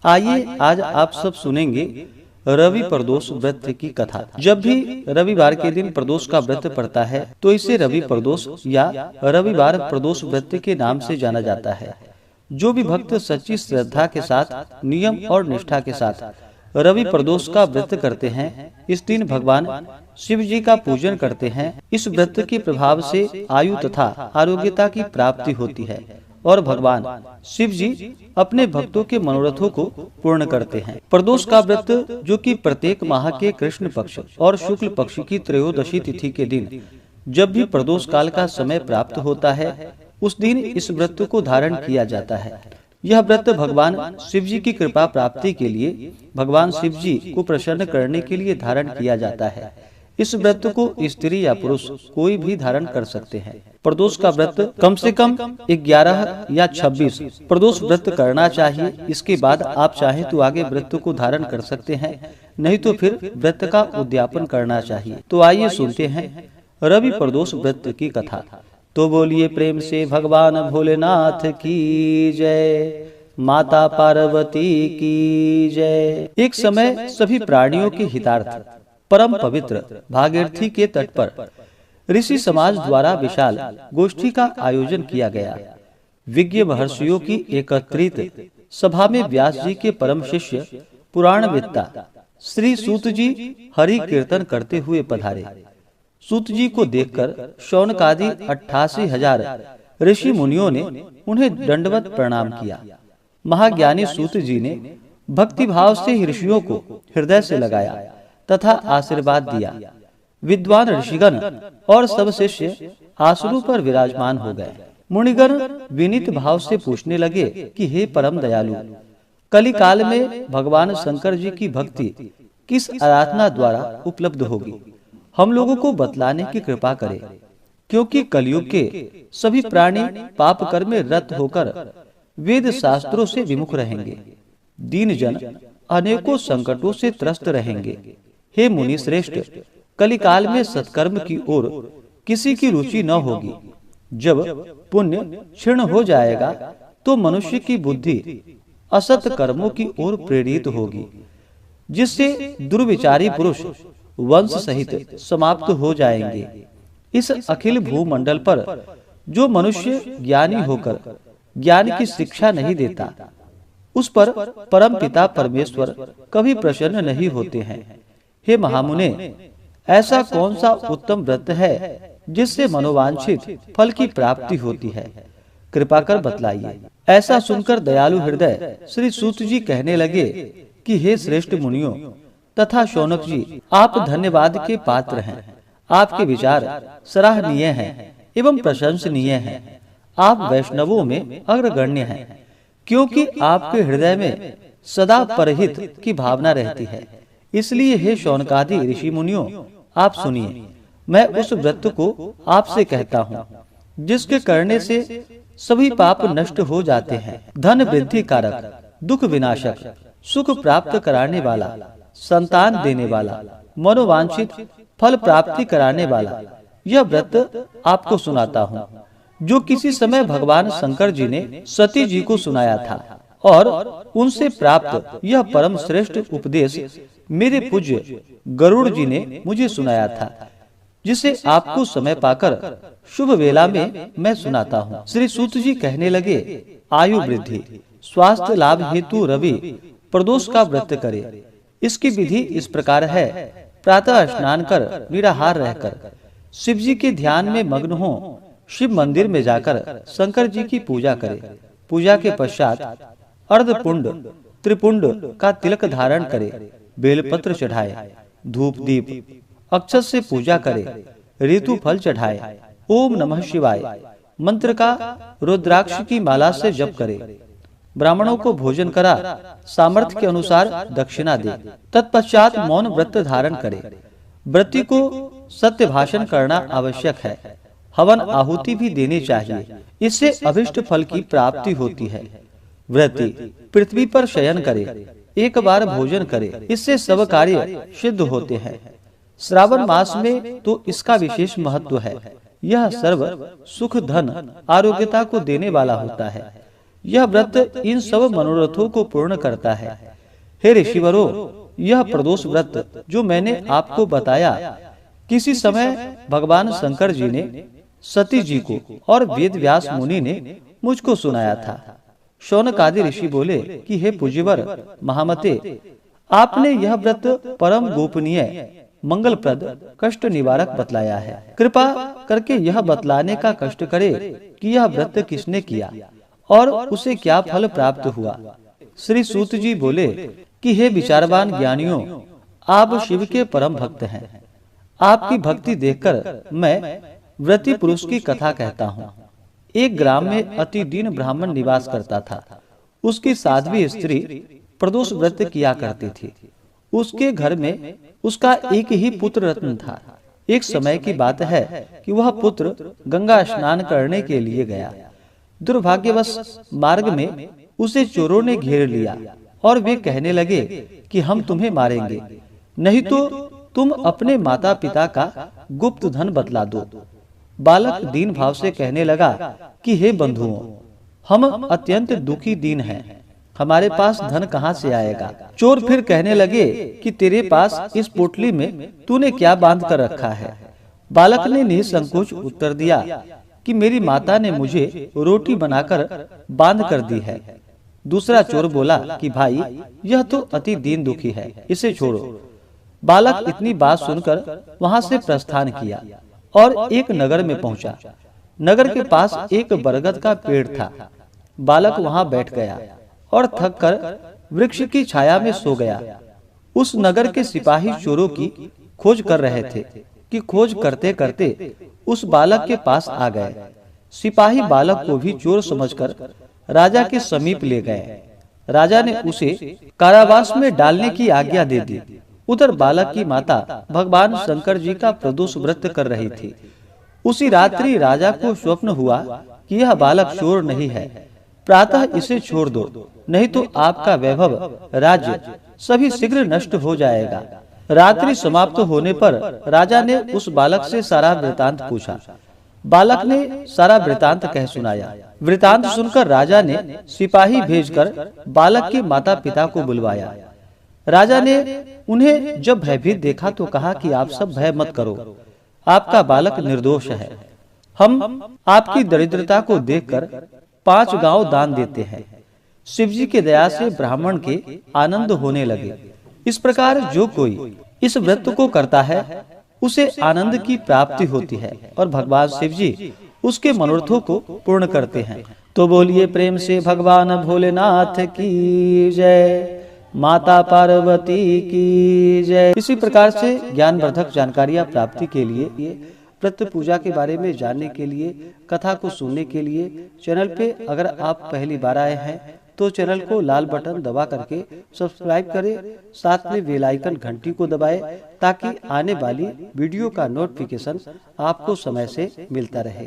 आइए आज आप सब सुनेंगे रवि प्रदोष व्रत की कथा। जब भी रविवार के दिन प्रदोष का व्रत पड़ता है तो इसे रवि प्रदोष या रविवार प्रदोष व्रत के नाम से जाना जाता है। जो भी भक्त सच्ची श्रद्धा के साथ, नियम और निष्ठा के साथ रवि प्रदोष का व्रत करते हैं, इस दिन भगवान शिव जी का पूजन करते हैं। इस व्रत के प्रभाव से आयु तथा आरोग्यता की प्राप्ति होती है और भगवान शिव जी अपने भक्तों के मनोरथों को पूर्ण करते हैं। प्रदोष का व्रत, जो कि प्रत्येक माह के कृष्ण पक्ष और शुक्ल पक्ष की त्रयोदशी तिथि के दिन जब भी प्रदोष काल का समय प्राप्त होता है, उस दिन इस व्रत को धारण किया जाता है। यह व्रत भगवान शिव जी की कृपा प्राप्ति के लिए, भगवान शिव जी को प्रसन्न करने के लिए धारण किया जाता है। इस व्रत को स्त्री या पुरुष कोई भी धारण कर सकते हैं। प्रदोष का व्रत कम से कम 11 या 26 प्रदोष व्रत करना चाहिए। इसके बाद आप चाहे तो आगे व्रत को धारण कर सकते हैं, नहीं तो फिर व्रत का उद्यापन करना चाहिए। तो आइए सुनते हैं रवि प्रदोष व्रत की कथा। तो बोलिए प्रेम से भगवान भोलेनाथ की जय, माता पार्वती की जय। एक समय सभी प्राणियों के हितार्थ परम पवित्र भागीरथी के तट पर ऋषि समाज द्वारा विशाल गोष्ठी का आयोजन किया गया। विज्ञ महर्षियों की एकत्रित सभा में व्यास जी के परम शिष्य पुराणवेत्ता श्री सूत जी हरि कीर्तन करते हुए पधारे। सूत जी को देखकर शौनकादि 88,000 ऋषि मुनियों ने उन्हें दंडवत प्रणाम किया। महाज्ञानी सूत जी ने भक्ति भाव से ऋषियों को हृदय से लगाया तथा आशीर्वाद दिया। विद्वान ऋषिगण और सब शिष्य आसनों पर विराजमान हो गए। मुनिगण विनीत भाव से पूछने लगे कि हे परम दयालु, कली काल में भगवान शंकर जी की भक्ति किस आराधना द्वारा उपलब्ध होगी? हम लोगों को बतलाने की कृपा करें, क्योंकि कलयुग के सभी प्राणी पाप कर्म में रत होकर वेद शास्त्रों से विमुख रहेंगे। दीन जन अनेकों संकटों से त्रस्त रहेंगे। हे मुनि श्रेष्ठ, कलिकाल में सत्कर्म की ओर किसी की रुचि न होगी। जब पुण्य क्षीण हो जाएगा तो मनुष्य की बुद्धि असत कर्मों की ओर प्रेरित होगी, जिससे दुर्विचारी पुरुष वंश सहित समाप्त हो जाएंगे। इस अखिल भूमंडल पर जो मनुष्य ज्ञानी होकर ज्ञान की शिक्षा नहीं देता, उस पर परम पिता परमेश्वर कभी प्रसन्न नहीं होते हैं। हे महामुने, ऐसा कौन सा उत्तम व्रत है जिससे मनोवांछित फल की प्राप्ति होती है? कृपा कर बतलाइए। ऐसा सुनकर दयालु हृदय श्री सूत जी कहने लगे कि हे श्रेष्ठ मुनियों तथा शौनक जी, आप धन्यवाद के पात्र हैं। आपके विचार सराहनीय हैं एवं प्रशंसनीय हैं। आप वैष्णवों में अग्रगण्य हैं, क्योंकि आपके हृदय में सदा परहित की भावना रहती है। इसलिए हे शौनकादि ऋषि मुनियों, आप सुनिए। मैं उस व्रत को आपसे कहता हूँ जिसके करने से सभी पाप नष्ट हो जाते हैं। धन वृद्धि कारक, दुख विनाशक, सुख प्राप्त कराने वाला, संतान देने वाला, मनोवांछित फल प्राप्ति कराने वाला यह व्रत आपको सुनाता हूँ, जो किसी समय भगवान शंकर जी ने सती जी को सुनाया था और उनसे प्राप्त यह परम श्रेष्ठ उपदेश मेरे पूज्य गरुड़ जी ने मुझे सुनाया था, जिसे आपको समय पाकर शुभ वेला में मैं सुनाता हूँ। श्री सूत जी कहने लगे, आयु वृद्धि स्वास्थ्य लाभ हेतु रवि प्रदोष का व्रत करे। इसकी विधि इस प्रकार है। प्रातः स्नान कर निराहार रहकर शिव जी के ध्यान में मग्न हो शिव मंदिर में जाकर शंकर जी की पूजा करे। पूजा के पश्चात अर्धपुंड त्रिपुंड का तिलक धारण करे, बेलपत्र चढ़ाए, धूप दीप अक्षत से पूजा करे, ऋतु फल चढ़ाए, ओम नमः शिवाय मंत्र का रुद्राक्ष की माला से जप करे, ब्राह्मणों को भोजन करा, सामर्थ्य के अनुसार दक्षिणा दे। तत्पश्चात मौन व्रत धारण करे। व्रती को सत्य भाषण करना आवश्यक है। हवन आहुति भी देनी चाहिए, इससे अभिष्ट फल की प्राप्ति होती है। व्रती पृथ्वी पर शयन करे, एक बार भोजन करे, इससे सब कार्य सिद्ध होते हैं। श्रावण मास में तो इसका विशेष महत्व है। यह सर्व सुख धन आरोग्यता को देने वाला होता है। यह व्रत इन सब मनोरथों को पूर्ण करता है। हे ऋषिवरों, यह प्रदोष व्रत जो मैंने आपको बताया, किसी समय भगवान शंकर जी ने सती जी को और वेद व्यास मुनि ने मुझको सुनाया था। शौनक आदि ऋषि बोले कि हे पूज्यवर महामते, आपने यह व्रत परम गोपनीय, मंगलप्रद, कष्ट निवारक बतलाया है। कृपा करके यह बतलाने का कष्ट करे कि यह व्रत किसने किया और उसे क्या फल प्राप्त हुआ। श्री सूत जी बोले कि हे विचारवान ज्ञानियों, आप शिव के परम भक्त हैं। आपकी भक्ति देखकर मैं व्रती पुरुष की कथा कहता हूँ। एक ग्राम में अति दीन ब्राह्मण निवास करता था। उसकी साध्वी स्त्री प्रदोष व्रत किया करती थी। उसके घर में उसका एक ही पुत्र रत्न था। एक समय की बात है कि वह पुत्र गंगा स्नान करने के लिए गया। दुर्भाग्यवश मार्ग में उसे चोरों ने घेर लिया और वे कहने लगे कि हम तुम्हें मारेंगे, नहीं तो तुम अपने माता पिता का गुप्त धन बतला दो। बालक दीन भाव से कहने लगा कि हे बंधुओं, हम अत्यंत दुखी दीन हैं, हमारे पास धन कहाँ से आएगा। चोर फिर कहने लगे कि तेरे पास इस पोटली में तूने क्या बांध कर रखा है। बालक ने निसंकोच उत्तर दिया कि मेरी माता ने मुझे रोटी बनाकर बांध कर दी है। दूसरा चोर बोला कि भाई, यह तो अति दीन दुखी है, इसे छोड़ो। बालक इतनी बात सुनकर वहां से प्रस्थान किया और एक नगर में पहुंचा। नगर के पास एक बरगद का पेड़ था। बालक वहां बैठ गया और थक कर वृक्ष की छाया में सो गया। उस नगर के सिपाही चोरों की खोज कर रहे थे कि खोज करते करते उस बालक के पास आ गए। सिपाही बालक को भी चोर समझकर राजा के समीप ले गए। राजा ने उसे कारावास में डालने की आज्ञा दे दी। उधर बालक की माता भगवान शंकर जी का प्रदोष व्रत कर रही थी। उसी रात्रि राजा को स्वप्न हुआ कि यह बालक चोर नहीं है, प्रातः इसे छोड़ दो, नहीं तो आपका वैभव, राज्य सभी शीघ्र नष्ट हो जाएगा। रात्रि समाप्त होने पर राजा ने उस बालक से सारा वृतांत पूछा। बालक ने सारा वृतांत कह सुनाया। वृतांत सुनकर राजा ने सिपाही भेजकर बालक के माता पिता को बुलवाया। राजा ने उन्हें जब भयभीत देखा तो कहा कि आप सब भय मत करो, आपका बालक निर्दोष है। हम आपकी दरिद्रता को देखकर 5 गांव दान देते हैं। शिवजी की दया से ब्राह्मण के आनंद होने लगे। इस प्रकार जो कोई इस व्रत को करता है उसे आनंद की प्राप्ति होती है और भगवान शिवजी उसके मनोरथों को पूर्ण करते हैं। तो बोलिए प्रेम से भगवान भोलेनाथ की जय, माता पार्वती की जय। इसी प्रकार से ज्ञानवर्धक जानकारियां प्राप्ति के लिए, व्रत पूजा के बारे में जानने के लिए, कथा को सुनने के लिए चैनल पे अगर आप पहली बार आए हैं तो चैनल को लाल बटन दबा करके सब्सक्राइब करें, साथ में बेल आइकन घंटी को दबाएं ताकि आने वाली वीडियो का नोटिफिकेशन आपको समय से मिलता रहे।